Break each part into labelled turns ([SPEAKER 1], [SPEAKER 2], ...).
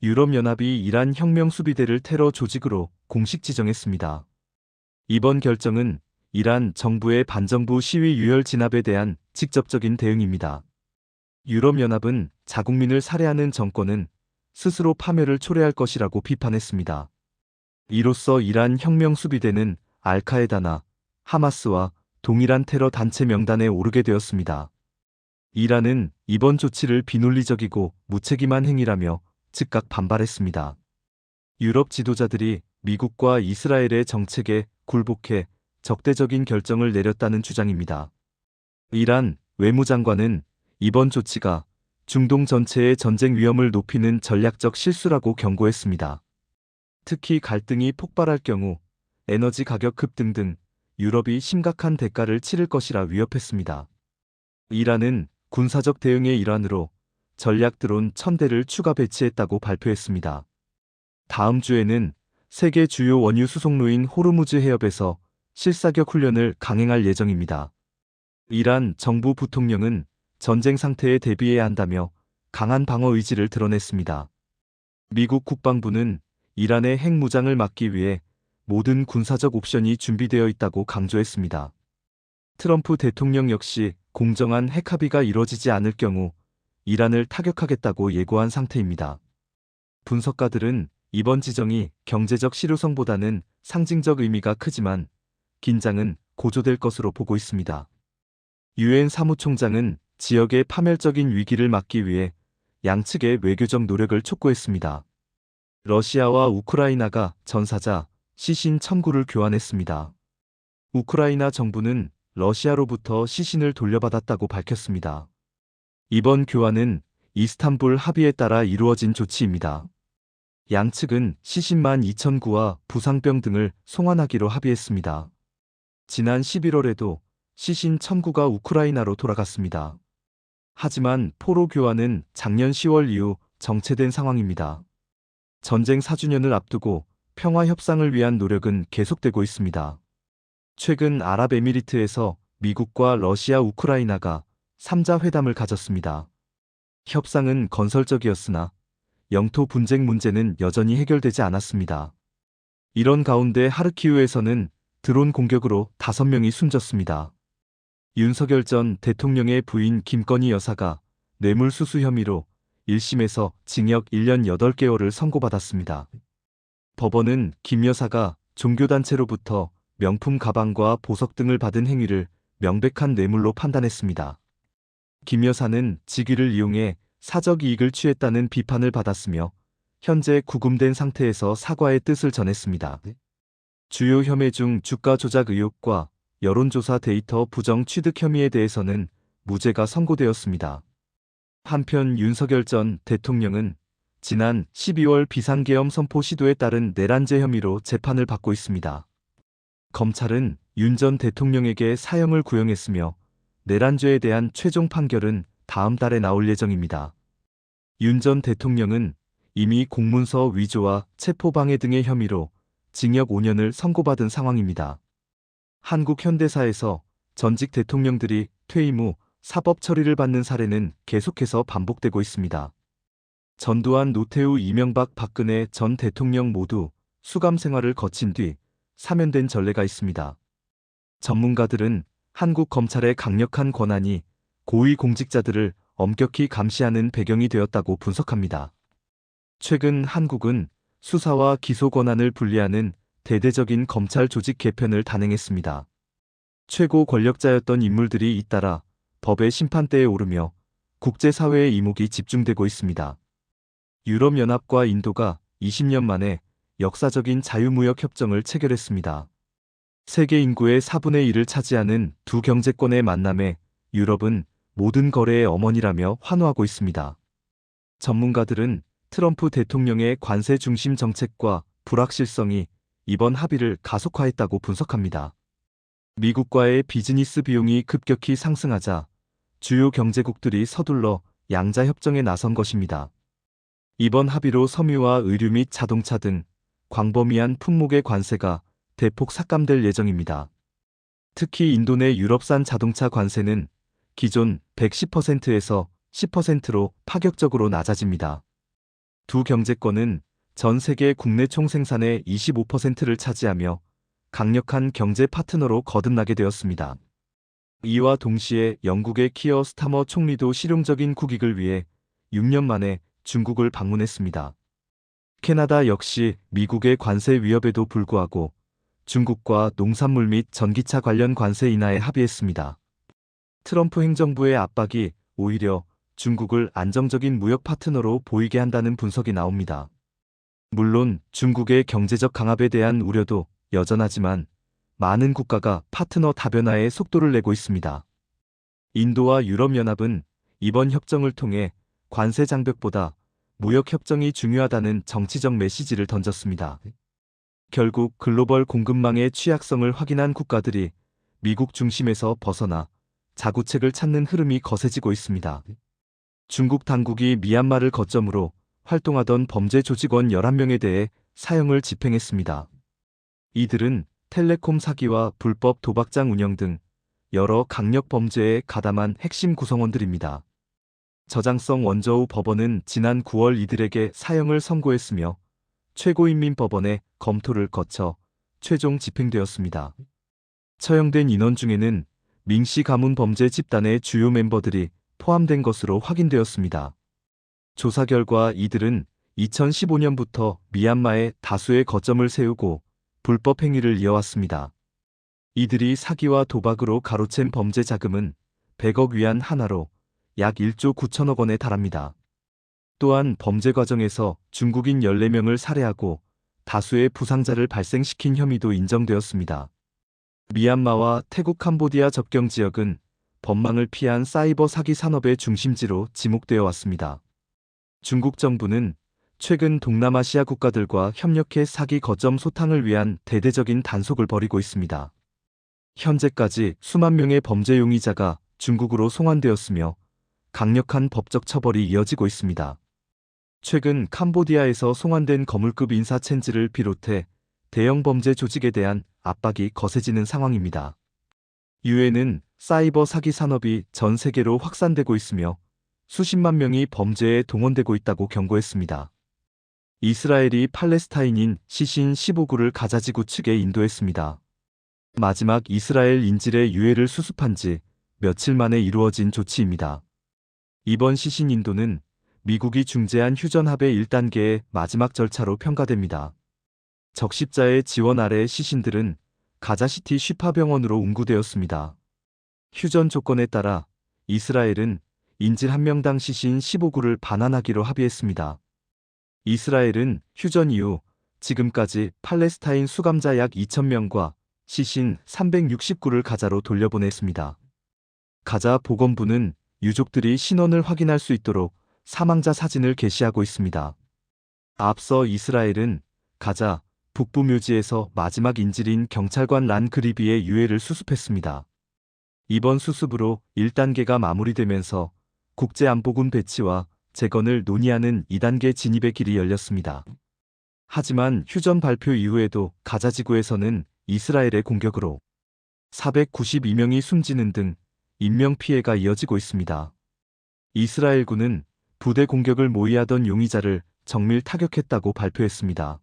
[SPEAKER 1] 유럽연합이 이란 혁명수비대를 테러 조직으로 공식 지정했습니다. 이번 결정은 이란 정부의 반정부 시위 유혈 진압에 대한 직접적인 대응입니다. 유럽연합은 자국민을 살해하는 정권은 스스로 파멸을 초래할 것이라고 비판했습니다. 이로써 이란 혁명수비대는 알카에다나 하마스와 동일한 테러 단체 명단에 오르게 되었습니다. 이란은 이번 조치를 비논리적이고 무책임한 행위라며 즉각 반발했습니다. 유럽 지도자들이 미국과 이스라엘의 정책에 굴복해 적대적인 결정을 내렸다는 주장입니다. 이란 외무장관은 이번 조치가 중동 전체의 전쟁 위험을 높이는 전략적 실수라고 경고했습니다. 특히 갈등이 폭발할 경우 에너지 가격 급등 등 유럽이 심각한 대가를 치를 것이라 위협했습니다. 이란은 군사적 대응의 일환으로 전략 드론 1000대를 추가 배치했다고 발표했습니다. 다음 주에는 세계 주요 원유 수송로인 호르무즈 해협에서 실사격 훈련을 강행할 예정입니다. 이란 정부 부통령은 전쟁 상태에 대비해야 한다며 강한 방어 의지를 드러냈습니다. 미국 국방부는 이란의 핵무장을 막기 위해 모든 군사적 옵션이 준비되어 있다고 강조했습니다. 트럼프 대통령 역시 공정한 핵 합의가 이뤄지지 않을 경우 이란을 타격하겠다고 예고한 상태입니다. 분석가들은 이번 지정이 경제적 실효성보다는 상징적 의미가 크지만 긴장은 고조될 것으로 보고 있습니다. 유엔 사무총장은 지역의 파멸적인 위기를 막기 위해 양측의 외교적 노력을 촉구했습니다. 러시아와 우크라이나가 전사자 시신 1000구를 교환했습니다. 우크라이나 정부는 러시아로부터 시신을 돌려받았다고 밝혔습니다. 이번 교환은 이스탄불 합의에 따라 이루어진 조치입니다. 양측은 시신 12,000구와 부상병 등을 송환하기로 합의했습니다. 지난 11월에도 시신 1000구가 우크라이나로 돌아갔습니다. 하지만 포로 교환은 작년 10월 이후 정체된 상황입니다. 전쟁 4주년을 앞두고 평화 협상을 위한 노력은 계속되고 있습니다. 최근 아랍에미리트에서 미국과 러시아, 우크라이나가 3자 회담을 가졌습니다. 협상은 건설적이었으나 영토 분쟁 문제는 여전히 해결되지 않았습니다. 이런 가운데 하르키우에서는 드론 공격으로 5명이 숨졌습니다. 윤석열 전 대통령의 부인 김건희 여사가 뇌물수수 혐의로 1심에서 징역 1년 8개월을 선고받았습니다. 법원은 김 여사가 종교단체로부터 명품 가방과 보석 등을 받은 행위를 명백한 뇌물로 판단했습니다. 김 여사는 직위를 이용해 사적 이익을 취했다는 비판을 받았으며 현재 구금된 상태에서 사과의 뜻을 전했습니다. 주요 혐의 중 주가 조작 의혹과 여론조사 데이터 부정 취득 혐의에 대해서는 무죄가 선고되었습니다. 한편 윤석열 전 대통령은 지난 12월 비상계엄 선포 시도에 따른 내란죄 혐의로 재판을 받고 있습니다. 검찰은 윤 전 대통령에게 사형을 구형했으며 내란죄에 대한 최종 판결은 다음 달에 나올 예정입니다. 윤 전 대통령은 이미 공문서 위조와 체포방해 등의 혐의로 징역 5년을 선고받은 상황입니다. 한국 현대사에서 전직 대통령들이 퇴임 후 사법 처리를 받는 사례는 계속해서 반복되고 있습니다. 전두환, 노태우, 이명박, 박근혜 전 대통령 모두 수감 생활을 거친 뒤 사면된 전례가 있습니다. 전문가들은 한국 검찰의 강력한 권한이 고위 공직자들을 엄격히 감시하는 배경이 되었다고 분석합니다. 최근 한국은 수사와 기소 권한을 분리하는 대대적인 검찰 조직 개편을 단행했습니다. 최고 권력자였던 인물들이 잇따라 법의 심판대에 오르며 국제사회의 이목이 집중되고 있습니다. 유럽연합과 인도가 20년 만에 역사적인 자유무역 협정을 체결했습니다. 세계 인구의 4분의 1을 차지하는 두 경제권의 만남에 유럽은 모든 거래의 어머니라며 환호하고 있습니다. 전문가들은 트럼프 대통령의 관세 중심 정책과 불확실성이 이번 합의를 가속화했다고 분석합니다. 미국과의 비즈니스 비용이 급격히 상승하자 주요 경제국들이 서둘러 양자 협정에 나선 것입니다. 이번 합의로 섬유와 의류 및 자동차 등 광범위한 품목의 관세가 대폭 삭감될 예정입니다. 특히 인도 내 유럽산 자동차 관세는 기존 110%에서 10%로 파격적으로 낮아집니다. 두 경제권은 전 세계 국내 총생산의 25%를 차지하며 강력한 경제 파트너로 거듭나게 되었습니다. 이와 동시에 영국의 키어 스타머 총리도 실용적인 국익을 위해 6년 만에 중국을 방문했습니다. 캐나다 역시 미국의 관세 위협에도 불구하고 중국과 농산물 및 전기차 관련 관세 인하에 합의했습니다. 트럼프 행정부의 압박이 오히려 중국을 안정적인 무역 파트너로 보이게 한다는 분석이 나옵니다. 물론 중국의 경제적 강압에 대한 우려도 여전하지만 많은 국가가 파트너 다변화에 속도를 내고 있습니다. 인도와 유럽연합은 이번 협정을 통해 관세 장벽보다 무역 협정이 중요하다는 정치적 메시지를 던졌습니다. 결국 글로벌 공급망의 취약성을 확인한 국가들이 미국 중심에서 벗어나 자구책을 찾는 흐름이 거세지고 있습니다. 중국 당국이 미얀마를 거점으로 활동하던 범죄 조직원 11명에 대해 사형을 집행했습니다. 이들은 텔레콤 사기와 불법 도박장 운영 등 여러 강력 범죄에 가담한 핵심 구성원들입니다. 저장성 원저우 법원은 지난 9월 이들에게 사형을 선고했으며 최고인민법원의 검토를 거쳐 최종 집행되었습니다. 처형된 인원 중에는 민씨 가문 범죄 집단의 주요 멤버들이 포함된 것으로 확인되었습니다. 조사 결과 이들은 2015년부터 미얀마에 다수의 거점을 세우고 불법 행위를 이어왔습니다. 이들이 사기와 도박으로 가로챈 범죄 자금은 100억 위안 하나로 약 1조 9천억 원에 달합니다. 또한 범죄 과정에서 중국인 14명을 살해하고 다수의 부상자를 발생시킨 혐의도 인정되었습니다. 미얀마와 태국 캄보디아 접경 지역은 법망을 피한 사이버 사기 산업의 중심지로 지목되어 왔습니다. 중국 정부는 최근 동남아시아 국가들과 협력해 사기 거점 소탕을 위한 대대적인 단속을 벌이고 있습니다. 현재까지 수만 명의 범죄 용의자가 중국으로 송환되었으며 강력한 법적 처벌이 이어지고 있습니다. 최근 캄보디아에서 송환된 거물급 인사 첸지를 비롯해 대형 범죄 조직에 대한 압박이 거세지는 상황입니다. 유엔은 사이버 사기 산업이 전 세계로 확산되고 있으며 수십만 명이 범죄에 동원되고 있다고 경고했습니다. 이스라엘이 팔레스타인인 시신 15구를 가자지구 측에 인도했습니다. 마지막 이스라엘 인질의 유해를 수습한 지 며칠 만에 이루어진 조치입니다. 이번 시신 인도는 미국이 중재한 휴전합의 1단계의 마지막 절차로 평가됩니다. 적십자의 지원 아래 시신들은 가자시티 쉬파병원으로 운구되었습니다. 휴전 조건에 따라 이스라엘은 인질 1명당 시신 15구를 반환하기로 합의했습니다. 이스라엘은 휴전 이후 지금까지 팔레스타인 수감자 약 2,000명과 시신 360구를 가자로 돌려보냈습니다. 가자 보건부는 유족들이 신원을 확인할 수 있도록 사망자 사진을 게시하고 있습니다. 앞서 이스라엘은 가자 북부 묘지에서 마지막 인질인 경찰관 란 그리비의 유해를 수습했습니다. 이번 수습으로 1단계가 마무리되면서 국제안보군 배치와 재건을 논의하는 2단계 진입의 길이 열렸습니다. 하지만 휴전 발표 이후에도 가자 지구에서는 이스라엘의 공격으로 492명이 숨지는 등 인명피해가 이어지고 있습니다. 이스라엘군은 부대 공격을 모의하던 용의자를 정밀 타격했다고 발표했습니다.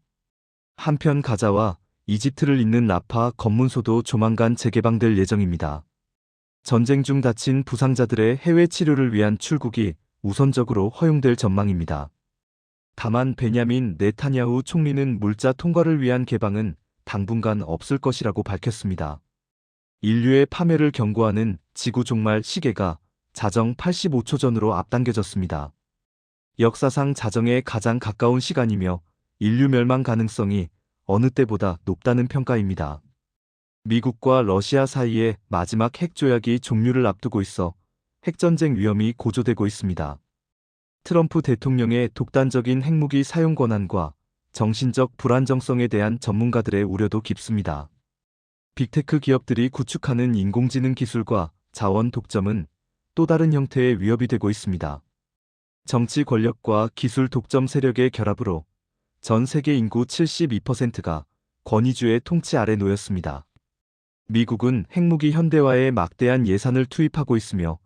[SPEAKER 1] 한편 가자와 이집트를 잇는 라파 검문소도 조만간 재개방될 예정입니다. 전쟁 중 다친 부상자들의 해외 치료를 위한 출국이 우선적으로 허용될 전망입니다. 다만 베냐민 네타냐후 총리는 물자 통과를 위한 개방은 당분간 없을 것이라고 밝혔습니다. 인류의 파멸을 경고하는 지구 종말 시계가 자정 85초 전으로 앞당겨졌습니다. 역사상 자정에 가장 가까운 시간이며 인류 멸망 가능성이 어느 때보다 높다는 평가입니다. 미국과 러시아 사이에 마지막 핵조약이 종료를 앞두고 있어 핵전쟁 위험이 고조되고 있습니다. 트럼프 대통령의 독단적인 핵무기 사용 권한과 정신적 불안정성에 대한 전문가들의 우려도 깊습니다. 빅테크 기업들이 구축하는 인공지능 기술과 자원 독점은 또 다른 형태의 위협이 되고 있습니다. 정치 권력과 기술 독점 세력의 결합으로 전 세계 인구 72%가 권위주의 통치 아래 놓였습니다. 미국은 핵무기 현대화에 막대한 예산을 투입하고 있으며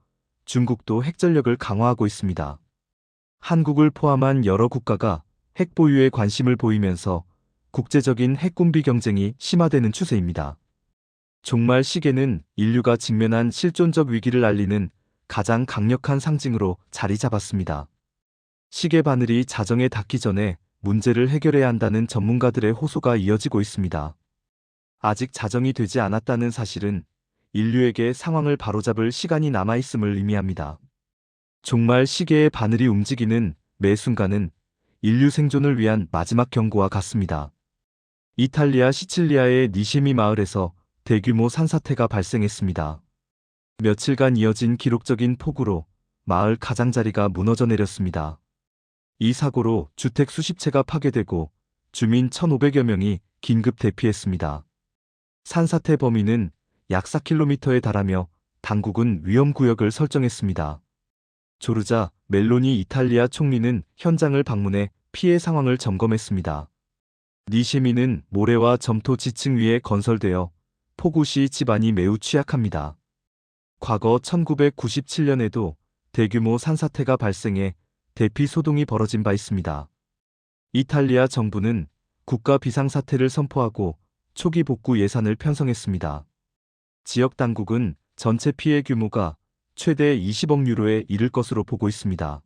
[SPEAKER 1] 중국도 핵전력을 강화하고 있습니다. 한국을 포함한 여러 국가가 핵 보유에 관심을 보이면서 국제적인 핵군비 경쟁이 심화되는 추세입니다. 종말 시계는 인류가 직면한 실존적 위기를 알리는 가장 강력한 상징으로 자리 잡았습니다. 시계 바늘이 자정에 닿기 전에 문제를 해결해야 한다는 전문가들의 호소가 이어지고 있습니다. 아직 자정이 되지 않았다는 사실은 인류에게 상황을 바로잡을 시간이 남아있음을 의미합니다. 종말 시계의 바늘이 움직이는 매 순간은 인류 생존을 위한 마지막 경고와 같습니다. 이탈리아 시칠리아의 니셰미 마을에서 대규모 산사태가 발생했습니다. 며칠간 이어진 기록적인 폭우로 마을 가장자리가 무너져 내렸습니다. 이 사고로 주택 수십 채가 파괴되고 주민 1,500여 명이 긴급 대피했습니다. 산사태 범위는 약 4km에 달하며 당국은 위험구역을 설정했습니다. 조르자 멜로니 이탈리아 총리는 현장을 방문해 피해 상황을 점검했습니다. 니셰미는 모래와 점토 지층 위에 건설되어 폭우 시 지반이 매우 취약합니다. 과거 1997년에도 대규모 산사태가 발생해 대피 소동이 벌어진 바 있습니다. 이탈리아 정부는 국가 비상사태를 선포하고 초기 복구 예산을 편성했습니다. 지역 당국은 전체 피해 규모가 최대 20억 유로에 이를 것으로 보고 있습니다.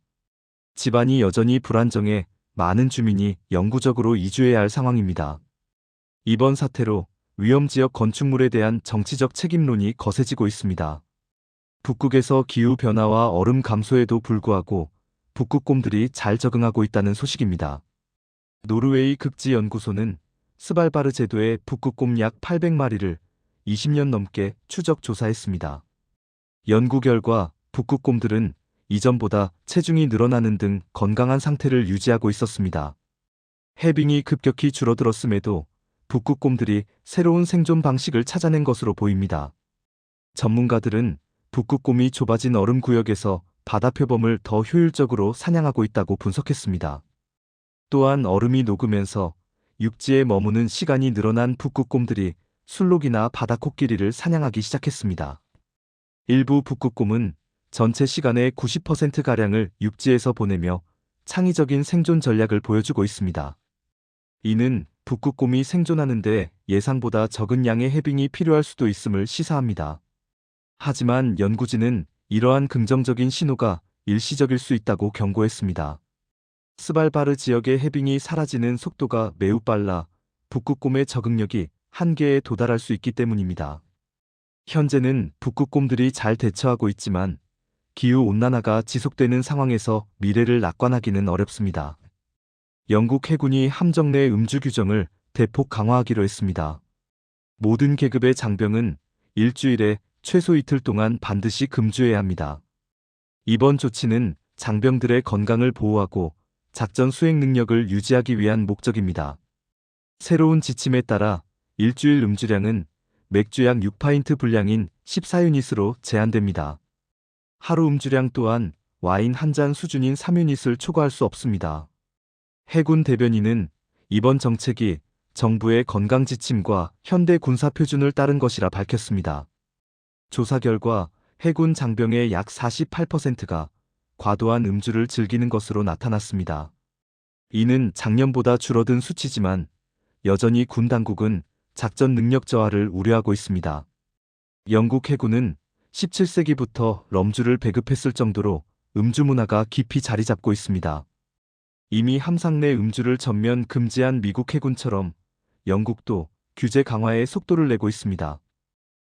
[SPEAKER 1] 지반이 여전히 불안정해 많은 주민이 영구적으로 이주해야 할 상황입니다. 이번 사태로 위험지역 건축물에 대한 정치적 책임론이 거세지고 있습니다. 북극에서 기후변화와 얼음 감소에도 불구하고 북극곰들이 잘 적응하고 있다는 소식입니다. 노르웨이 극지연구소는 스발바르 제도의 북극곰 약 800마리를 20년 넘게 추적 조사했습니다. 연구 결과 북극곰들은 이전보다 체중이 늘어나는 등 건강한 상태를 유지하고 있었습니다. 해빙이 급격히 줄어들었음에도 북극곰들이 새로운 생존 방식을 찾아낸 것으로 보입니다. 전문가들은 북극곰이 좁아진 얼음 구역에서 바다 표범을 더 효율적으로 사냥하고 있다고 분석했습니다. 또한 얼음이 녹으면서 육지에 머무는 시간이 늘어난 북극곰들이 술록이나 바다코끼리를 사냥하기 시작했습니다. 일부 북극곰은 전체 시간의 90%가량을 육지에서 보내며 창의적인 생존 전략을 보여주고 있습니다. 이는 북극곰이 생존하는 데 예상보다 적은 양의 해빙이 필요할 수도 있음을 시사합니다. 하지만 연구진은 이러한 긍정적인 신호가 일시적일 수 있다고 경고했습니다. 스발바르 지역의 해빙이 사라지는 속도가 매우 빨라 북극곰의 적응력이 한계에 도달할 수 있기 때문입니다. 현재는 북극곰들이 잘 대처하고 있지만 기후온난화가 지속되는 상황에서 미래를 낙관하기는 어렵습니다. 영국 해군이 함정 내 음주 규정을 대폭 강화하기로 했습니다. 모든 계급의 장병은 일주일에 최소 이틀 동안 반드시 금주해야 합니다. 이번 조치는 장병들의 건강을 보호하고 작전 수행 능력을 유지하기 위한 목적입니다. 새로운 지침에 따라 일주일 음주량은 맥주 약 6파인트 분량인 14유닛으로 제한됩니다. 하루 음주량 또한 와인 한 잔 수준인 3유닛을 초과할 수 없습니다. 해군 대변인은 이번 정책이 정부의 건강 지침과 현대 군사 표준을 따른 것이라 밝혔습니다. 조사 결과 해군 장병의 약 48%가 과도한 음주를 즐기는 것으로 나타났습니다. 이는 작년보다 줄어든 수치지만 여전히 군 당국은 작전 능력 저하를 우려하고 있습니다. 영국 해군은 17세기부터 럼주를 배급했을 정도로 음주 문화가 깊이 자리 잡고 있습니다. 이미 함상 내 음주를 전면 금지한 미국 해군처럼 영국도 규제 강화에 속도를 내고 있습니다.